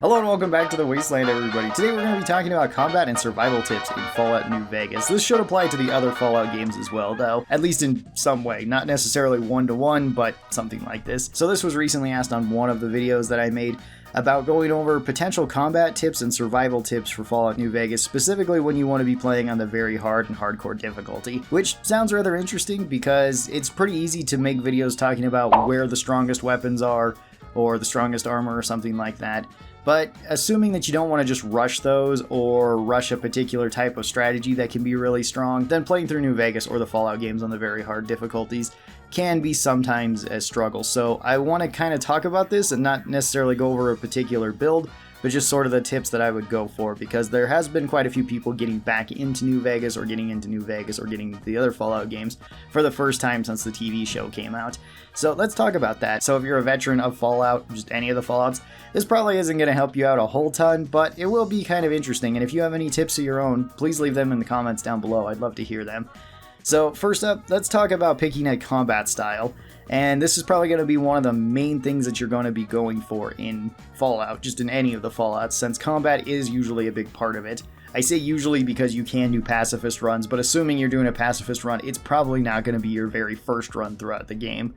Hello and welcome back to the Wasteland, everybody. Today we're going to be talking about combat and survival tips in Fallout New Vegas. This should apply to the other Fallout games as well, though, at least in some way. Not necessarily one-to-one, but something like this. So this was recently asked on one of the videos that I made about going over potential combat tips and survival tips for Fallout New Vegas, specifically when you want to be playing on the very hard and hardcore difficulty, which sounds rather interesting because it's pretty easy to make videos talking about where the strongest weapons are or the strongest armor or something like that. But assuming that you don't want to just rush those or rush a particular type of strategy that can be really strong, then playing through New Vegas or the Fallout games on the very hard difficulties can be sometimes a struggle. So I want to kind of talk about this and not necessarily go over a particular build, but just sort of the tips that I would go for, because there has been quite a few people getting back into New Vegas or getting the other Fallout games for the first time since the TV show came out. So let's talk about that. So if you're a veteran of Fallout, just any of the Fallouts, this probably isn't going to help you out a whole ton, but it will be kind of interesting. And if you have any tips of your own, please leave them in the comments down below. I'd love to hear them. So first up, let's talk about picking a combat style. And this is probably going to be one of the main things that you're going to be going for in Fallout, just in any of the Fallouts, since combat is usually a big part of it. I say usually because you can do pacifist runs, but assuming you're doing a pacifist run, it's probably not going to be your very first run throughout the game.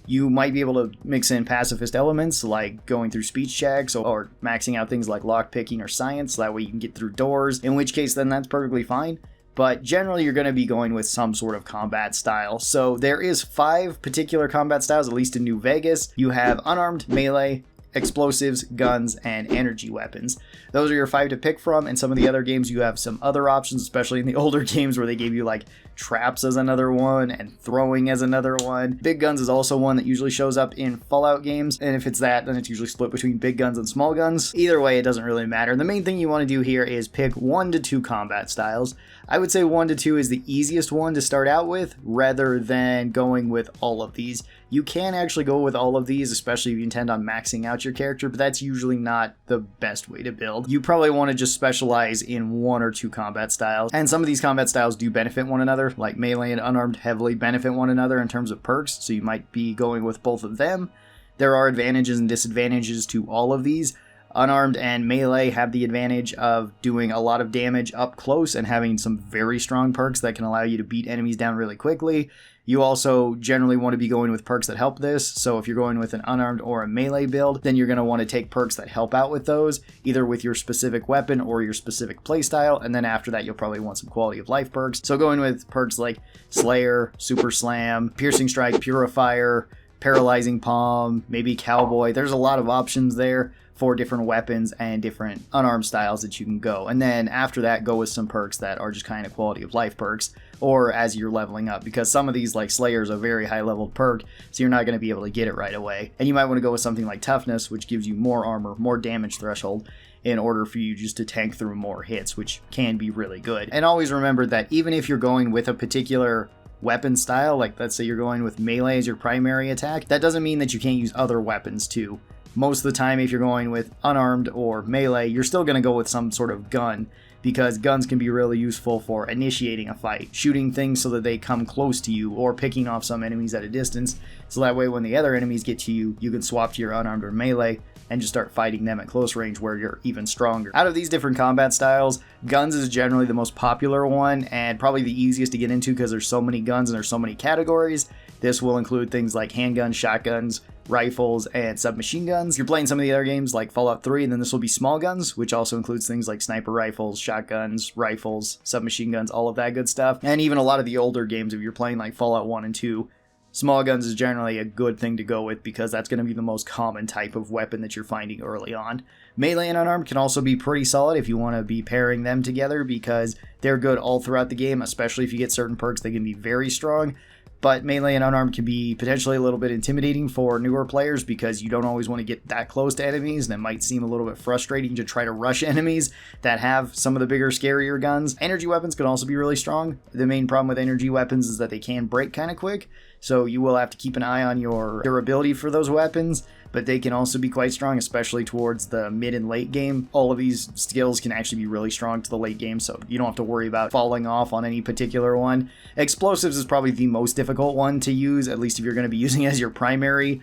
You might be able to mix in pacifist elements like going through speech checks or maxing out things like lockpicking or science, so that way you can get through doors, in which case then that's perfectly fine. But generally you're going to be going with some sort of combat style. So there is 5 particular combat styles, at least in New Vegas. You have unarmed, melee, explosives, guns, and energy weapons. Those are your 5 to pick from. In some of the other games you have some other options, especially in the older games where they gave you like traps as another one and throwing as another one. Big guns is also one that usually shows up in Fallout games, and if it's that, then it's usually split between big guns and small guns. Either way, it doesn't really matter. The main thing you want to do here is pick 1 to 2 combat styles. I would say 1 to 2 is the easiest one to start out with, rather than going with all of these. You can actually go with all of these, especially if you intend on maxing out your character, but that's usually not the best way to build. You probably want to just specialize in 1 or 2 combat styles, and some of these combat styles do benefit one another, like melee and unarmed heavily benefit one another in terms of perks, so you might be going with both of them. There are advantages and disadvantages to all of these. Unarmed and melee have the advantage of doing a lot of damage up close and having some very strong perks that can allow you to beat enemies down really quickly. You also generally want to be going with perks that help this, so if you're going with an unarmed or a melee build, then you're going to want to take perks that help out with those, either with your specific weapon or your specific playstyle, and then after that you'll probably want some quality of life perks. So going with perks like Slayer, Super Slam, Piercing Strike, Purifier, Paralyzing Palm, maybe Cowboy. There's a lot of options there for different weapons and different unarmed styles that you can go. And then after that, go with some perks that are just kind of quality of life perks, or as you're leveling up, because some of these, like Slayer, is a very high leveled perk, so you're not going to be able to get it right away. And you might want to go with something like Toughness, which gives you more armor, more damage threshold, in order for you just to tank through more hits, which can be really good. And always remember that even if you're going with a particular weapon style, like let's say you're going with melee as your primary attack, that doesn't mean that you can't use other weapons too. Most of the time, if you're going with unarmed or melee, you're still going to go with some sort of gun, because guns can be really useful for initiating a fight, shooting things so that they come close to you, or picking off some enemies at a distance, so that way when the other enemies get to you, you can swap to your unarmed or melee and just start fighting them at close range where you're even stronger. Out of these different combat styles, guns is generally the most popular one and probably the easiest to get into because there's so many guns and there's so many categories. This will include things like handguns, shotguns, rifles, and submachine guns. If you're playing some of the other games like Fallout 3, then this will be small guns, which also includes things like sniper rifles, shotguns, rifles, submachine guns, all of that good stuff. And even a lot of the older games, if you're playing like Fallout 1 and 2, small guns is generally a good thing to go with because that's going to be the most common type of weapon that you're finding early on. Melee and unarmed can also be pretty solid if you want to be pairing them together, because they're good all throughout the game, especially if you get certain perks. They can be very strong. But melee and unarmed can be potentially a little bit intimidating for newer players because you don't always want to get that close to enemies, and it might seem a little bit frustrating to try to rush enemies that have some of the bigger, scarier guns. Energy weapons can also be really strong. The main problem with energy weapons is that they can break kind of quick, so you will have to keep an eye on your durability for those weapons, but they can also be quite strong, especially towards the mid and late game. All of these skills can actually be really strong to the late game, so you don't have to worry about falling off on any particular one. Explosives is probably the most difficult one to use, at least if you're going to be using it as your primary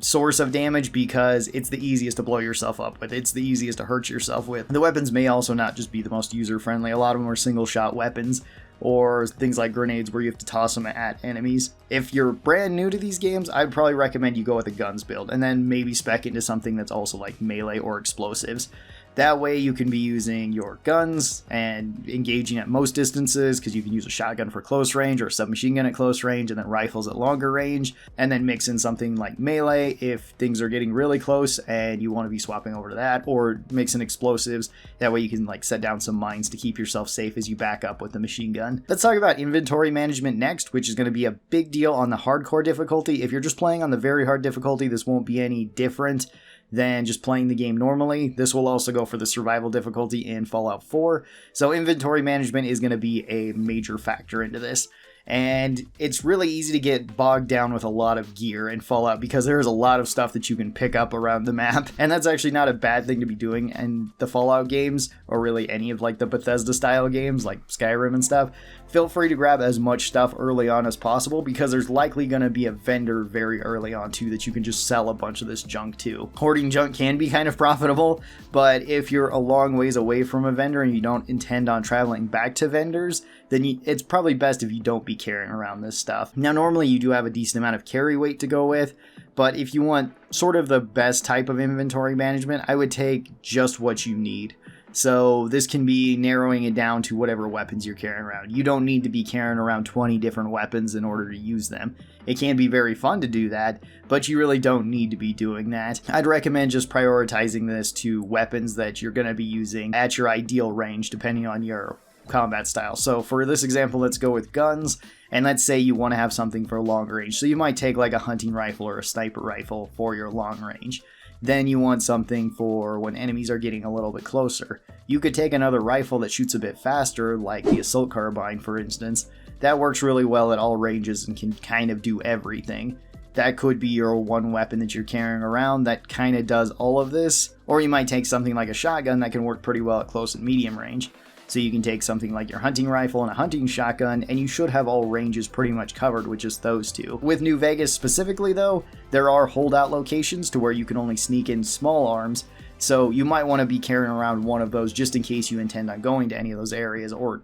source of damage because it's the easiest to blow yourself up with. It's the easiest to hurt yourself with. The weapons may also not just be the most user-friendly. A lot of them are single-shot weapons, or things like grenades where you have to toss them at enemies. If you're brand new to these games, I'd probably recommend you go with a guns build, and then maybe spec into something that's also like melee or explosives. That way you can be using your guns and engaging at most distances, because you can use a shotgun for close range or a submachine gun at close range, and then rifles at longer range, and then mix in something like melee if things are getting really close and you want to be swapping over to that, or mix in explosives. That way you can like set down some mines to keep yourself safe as you back up with the machine gun. Let's talk about inventory management next, which is going to be a big deal on the hardcore difficulty. If you're just playing on the very hard difficulty, this won't be any different than just playing the game normally. This will also go for the survival difficulty in Fallout 4. So inventory management is going to be a major factor into this. And it's really easy to get bogged down with a lot of gear in Fallout because there is a lot of stuff that you can pick up around the map. And that's actually not a bad thing to be doing in the Fallout games, or really any of like the Bethesda style games like Skyrim and stuff. Feel free to grab as much stuff early on as possible because there's likely going to be a vendor very early on too that you can just sell a bunch of this junk to. Hoarding junk can be kind of profitable, but if you're a long ways away from a vendor and you don't intend on traveling back to vendors, then it's probably best if you don't be carrying around this stuff. Now, normally you do have a decent amount of carry weight to go with, but if you want sort of the best type of inventory management, I would take just what you need. So this can be narrowing it down to whatever weapons you're carrying around. You don't need to be carrying around 20 different weapons in order to use them. It can be very fun to do that, but you really don't need to be doing that. I'd recommend just prioritizing this to weapons that you're going to be using at your ideal range, depending on your combat style. So for this example, let's go with guns, and let's say you want to have something for long range. So you might take like a hunting rifle or a sniper rifle for your long range. Then you want something for when enemies are getting a little bit closer. You could take another rifle that shoots a bit faster, like the assault carbine, for instance. That works really well at all ranges and can kind of do everything. That could be your one weapon that you're carrying around that kind of does all of this. Or you might take something like a shotgun that can work pretty well at close and medium range. So you can take something like your hunting rifle and a hunting shotgun, and you should have all ranges pretty much covered with just those two. With New Vegas specifically though, there are holdout locations to where you can only sneak in small arms, so you might want to be carrying around one of those just in case you intend on going to any of those areas, or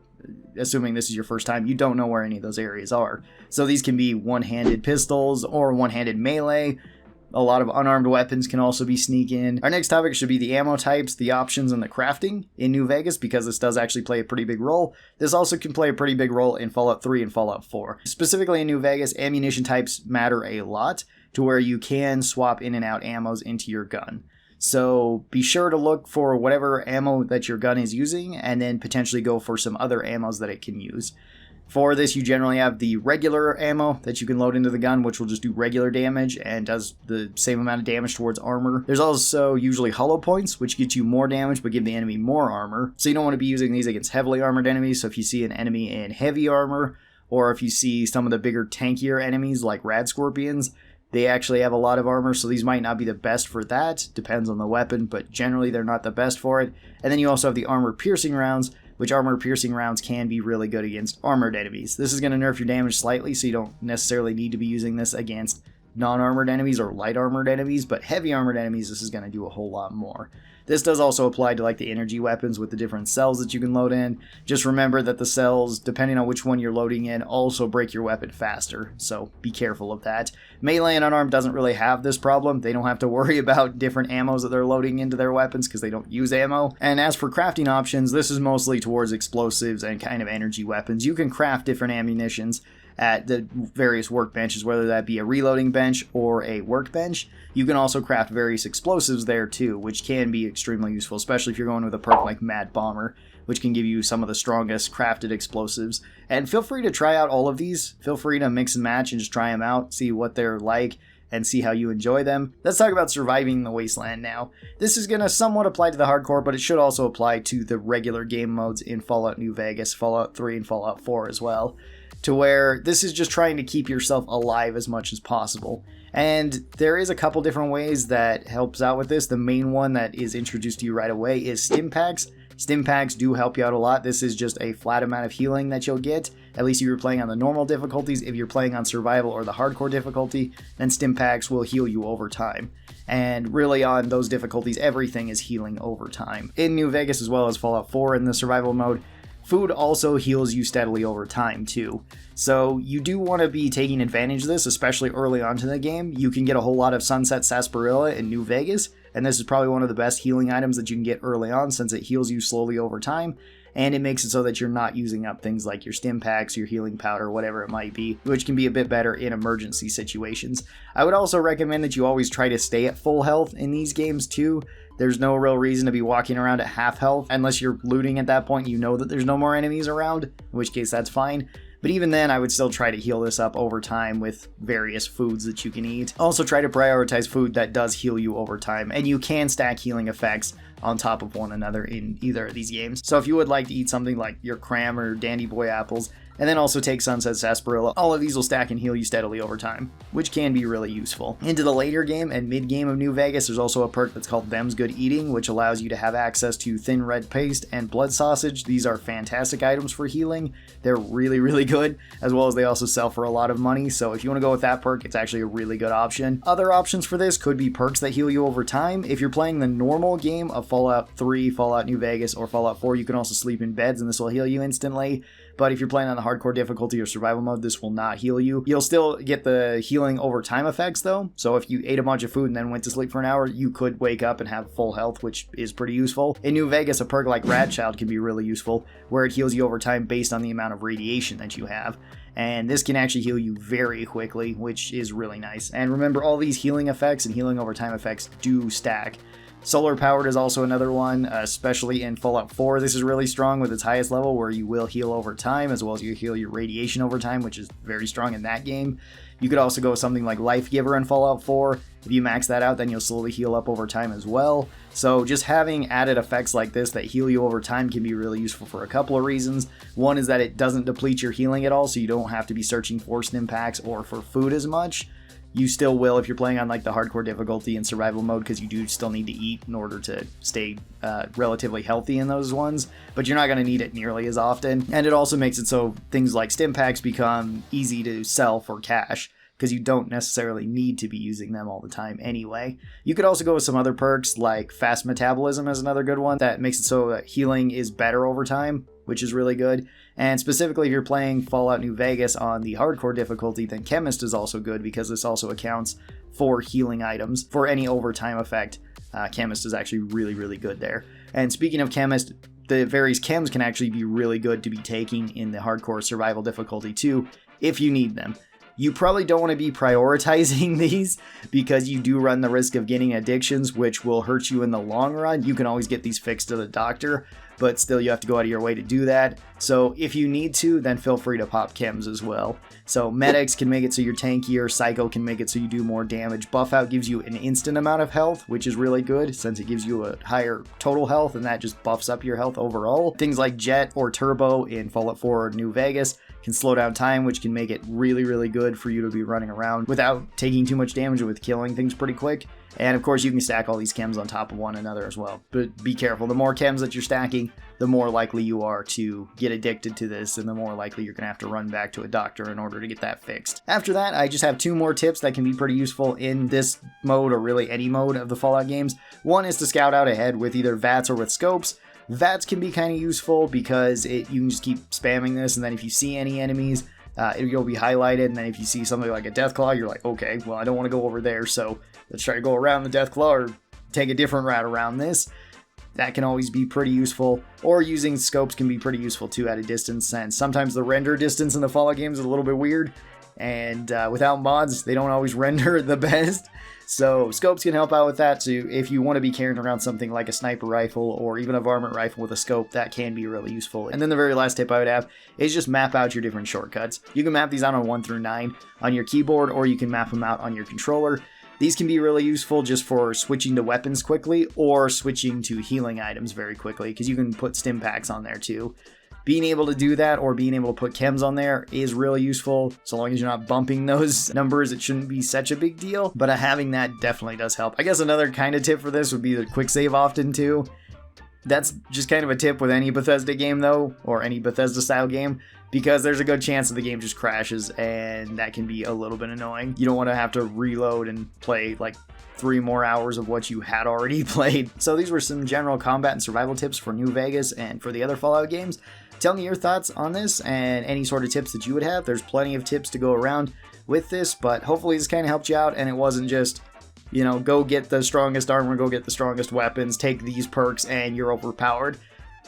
assuming this is your first time, you don't know where any of those areas are. So these can be one-handed pistols or one-handed melee. A lot of unarmed weapons can also be sneak in. Our next topic should be the ammo types, the options, and the crafting in New Vegas, because this does actually play a pretty big role. This also can play a pretty big role in Fallout 3 and Fallout 4. Specifically in New Vegas, ammunition types matter a lot to where you can swap in and out ammos into your gun. So be sure to look for whatever ammo that your gun is using, and then potentially go for some other ammos that it can use. For this, you generally have the regular ammo that you can load into the gun, which will just do regular damage and does the same amount of damage towards armor. There's also usually hollow points, which get you more damage but give the enemy more armor. So you don't want to be using these against heavily armored enemies. So if you see an enemy in heavy armor, or if you see some of the bigger, tankier enemies like rad scorpions, they actually have a lot of armor, so these might not be the best for that. Depends on the weapon, but generally they're not the best for it. And then you also have the armor-piercing rounds, which armor-piercing rounds can be really good against armored enemies. This is going to nerf your damage slightly, so you don't necessarily need to be using this against non-armored enemies or light armored enemies, but heavy armored enemies, this is going to do a whole lot more. This does also apply to like the energy weapons with the different cells that you can load in. Just remember that the cells, depending on which one you're loading in, also break your weapon faster, so be careful of that. Melee and unarmed doesn't really have this problem. They don't have to worry about different ammos that they're loading into their weapons because they don't use ammo. And as for crafting options, this is mostly towards explosives and kind of energy weapons. You can craft different ammunitions at the various workbenches, whether that be a reloading bench or a workbench. You can also craft various explosives there too, which can be extremely useful, especially if you're going with a perk like Mad Bomber, which can give you some of the strongest crafted explosives. And feel free to try out all of these. Feel free to mix and match and just try them out, see what they're like, and see how you enjoy them. Let's talk about surviving the Wasteland now. This is going to somewhat apply to the hardcore, but it should also apply to the regular game modes in Fallout New Vegas, Fallout 3, and Fallout 4 as well, to where this is just trying to keep yourself alive as much as possible. And there is a couple different ways that helps out with this. The main one that is introduced to you right away is stim packs. Stim packs do help you out a lot. This is just a flat amount of healing that you'll get, at least if you're playing on the normal difficulties. If you're playing on survival or the hardcore difficulty, then stim packs will heal you over time. And really on those difficulties, everything is healing over time. In New Vegas as well as Fallout 4 in the survival mode, food also heals you steadily over time too. So you do want to be taking advantage of this, especially early on in the game. You can get a whole lot of Sunset Sarsaparilla in New Vegas, and this is probably one of the best healing items that you can get early on since it heals you slowly over time. And it makes it so that you're not using up things like your stim packs, your healing powder, whatever it might be, which can be a bit better in emergency situations. I would also recommend that you always try to stay at full health in these games too. There's no real reason to be walking around at half health unless you're looting at that point. You know that there's no more enemies around, in which case that's fine. But even then, I would still try to heal this up over time with various foods that you can eat. Also try to prioritize food that does heal you over time, and you can stack healing effects on top of one another in either of these games. So if you would like to eat something like your cram or dandy boy apples, and then also take Sunset Sarsaparilla, all of these will stack and heal you steadily over time, which can be really useful. Into the later game and mid-game of New Vegas, there's also a perk that's called Them's Good Eating, which allows you to have access to thin red paste and blood sausage. These are fantastic items for healing. They're really, really good, as well as they also sell for a lot of money, so if you want to go with that perk, it's actually a really good option. Other options for this could be perks that heal you over time. If you're playing the normal game of Fallout 3, Fallout New Vegas, or Fallout 4, you can also sleep in beds and this will heal you instantly. But if you're playing on the hardcore difficulty or survival mode, this will not heal you. You'll still get the healing over time effects though. So if you ate a bunch of food and then went to sleep for an hour, you could wake up and have full health, which is pretty useful. In New Vegas, a perk like Rad Child can be really useful, where it heals you over time based on the amount of radiation that you have. And this can actually heal you very quickly, which is really nice. And remember, all these healing effects and healing over time effects do stack. Solar powered is also another one, especially in Fallout 4. This is really strong with its highest level, where you will heal over time, as well as you heal your radiation over time, which is very strong in that game. You could also go with something like Life Giver in Fallout 4. If you max that out, then you'll slowly heal up over time as well. So just having added effects like this that heal you over time can be really useful for a couple of reasons. One is that it doesn't deplete your healing at all, so you don't have to be searching for stim packs or for food as much. You still will if you're playing on like the hardcore difficulty and survival mode, because you do still need to eat in order to stay relatively healthy in those ones, but you're not going to need it nearly as often. And it also makes it so things like stim packs become easy to sell for cash, because you don't necessarily need to be using them all the time anyway. You could also go with some other perks, like fast metabolism is another good one that makes it so that healing is better over time, which is really good. And specifically if you're playing Fallout New Vegas on the hardcore difficulty, then Chemist is also good, because this also accounts for healing items. For any overtime effect, Chemist is actually really, really good there. And speaking of Chemist, the various chems can actually be really good to be taking in the hardcore survival difficulty too, if you need them. You probably don't want to be prioritizing these, because you do run the risk of getting addictions, which will hurt you in the long run. You can always get these fixed at a doctor, but still you have to go out of your way to do that. So if you need to, then feel free to pop chems as well. So medics can make it so you're tankier, psycho can make it so you do more damage. Buff out gives you an instant amount of health, which is really good since it gives you a higher total health, and that just buffs up your health overall. Things like jet or turbo in Fallout 4 or New Vegas can slow down time, which can make it really, really good for you to be running around without taking too much damage and with killing things pretty quick. And of course you can stack all these chems on top of one another as well. But be careful, the more chems that you're stacking, the more likely you are to get addicted to this, and the more likely you're going to have to run back to a doctor in order to get that fixed. After that, I just have two more tips that can be pretty useful in this mode, or really any mode of the Fallout games. One is to scout out ahead with either VATS or with scopes. VATS can be kind of useful because you can just keep spamming this, and then if you see any enemies, it'll be highlighted, and then if you see something like a Deathclaw, you're like, okay, well, I don't want to go over there, so let's try to go around the Deathclaw or take a different route around this. That can always be pretty useful. Or using scopes can be pretty useful too at a distance, and sometimes the render distance in the Fallout games is a little bit weird, and without mods, they don't always render the best. So scopes can help out with that too. If you want to be carrying around something like a sniper rifle or even a varmint rifle with a scope, that can be really useful. And then the very last tip I would have is just map out your different shortcuts. You can map these out on 1 through 9 on your keyboard, or you can map them out on your controller. These can be really useful just for switching to weapons quickly, or switching to healing items very quickly, because you can put stim packs on there too. Being able to do that, or being able to put chems on there, is really useful. So long as you're not bumping those numbers, it shouldn't be such a big deal. But having that definitely does help. I guess another kind of tip for this would be the quick save often too. That's just kind of a tip with any Bethesda game though, or any Bethesda style game, because there's a good chance that the game just crashes, and that can be a little bit annoying. You don't want to have to reload and play like 3 more hours of what you had already played. So these were some general combat and survival tips for New Vegas and for the other Fallout games. Tell me your thoughts on this and any sort of tips that you would have. There's plenty of tips to go around with this, but hopefully this kind of helped you out and it wasn't just, you know, go get the strongest armor, go get the strongest weapons, take these perks, and you're overpowered.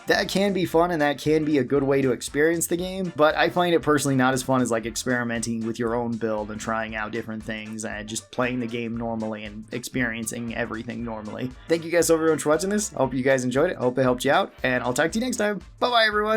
That can be fun and that can be a good way to experience the game, but I find it personally not as fun as like experimenting with your own build and trying out different things and just playing the game normally and experiencing everything normally. Thank you guys so very much for watching this. I hope you guys enjoyed it. I hope it helped you out, and I'll talk to you next time. Bye bye everyone!